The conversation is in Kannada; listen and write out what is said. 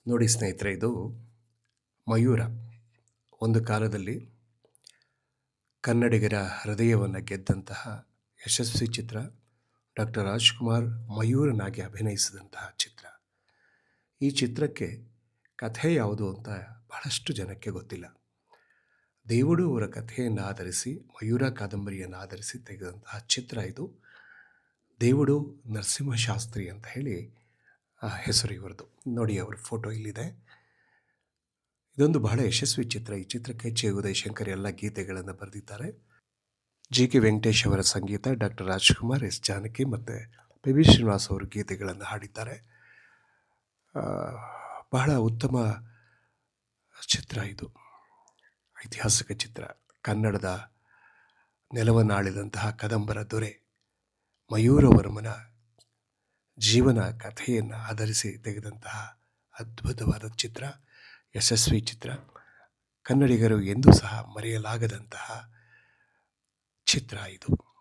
ನೋಡಿ ಸ್ನೇಹಿತರೆ, ಇದು ಮಯೂರ. ಒಂದು ಕಾಲದಲ್ಲಿ ಕನ್ನಡಿಗರ ಹೃದಯವನ್ನು ಗೆದ್ದಂತಹ ಯಶಸ್ವಿ ಚಿತ್ರ. ಡಾಕ್ಟರ್ ರಾಜ್ಕುಮಾರ್ ಮಯೂರನಾಗಿ ಅಭಿನಯಿಸಿದಂತಹ ಚಿತ್ರ. ಈ ಚಿತ್ರಕ್ಕೆ ಕಥೆ ಯಾವುದು ಅಂತ ಬಹಳಷ್ಟು ಜನಕ್ಕೆ ಗೊತ್ತಿಲ್ಲ. ದೇವುಡು ಅವರ ಕಥೆಯನ್ನು ಆಧರಿಸಿ, ಮಯೂರ ಕಾದಂಬರಿಯನ್ನು ಆಧರಿಸಿ ತೆಗೆದಂತಹ ಚಿತ್ರ ಇದು. ದೇವುಡು ನರಸಿಂಹಶಾಸ್ತ್ರಿ ಅಂತ ಹೇಳಿ ಹೆಸರು ಇವರದು. ನೋಡಿ, ಅವರ ಫೋಟೋ ಇಲ್ಲಿದೆ. ಇದೊಂದು ಬಹಳ ಯಶಸ್ವಿ ಚಿತ್ರ. ಈ ಚಿತ್ರಕ್ಕೆ ಚೆ ಉದಯಶಂಕರ್ ಎಲ್ಲ ಗೀತೆಗಳನ್ನು ಬರೆದಿದ್ದಾರೆ. ಜಿ.ಕೆ. ವೆಂಕಟೇಶ್ ಅವರ ಸಂಗೀತ, ಡಾಕ್ಟರ್ ರಾಜ್ಕುಮಾರ್, ಎಸ್ ಜಾನಕಿ ಮತ್ತು ಪಿ.ಬಿ. ಶ್ರೀನಿವಾಸ್ ಅವರು ಗೀತೆಗಳನ್ನು ಹಾಡಿದ್ದಾರೆ. ಬಹಳ ಉತ್ತಮ ಚಿತ್ರ ಇದು. ಐತಿಹಾಸಿಕ ಚಿತ್ರ. ಕನ್ನಡದ ನೆಲವನ್ನಾಳಿದಂತಹ ಕದಂಬರ ದೊರೆ ಮಯೂರವರ್ಮನ ಜೀವನ ಕಥೆಯನ್ನು ಆಧರಿಸಿ ತೆಗೆದಂತಹ ಅದ್ಭುತವಾದ ಚಿತ್ರ, ಯಶಸ್ವಿ ಚಿತ್ರ. ಕನ್ನಡಿಗರು ಎಂದೂ ಸಹ ಮರೆಯಲಾಗದಂತಹ ಚಿತ್ರ ಇದು.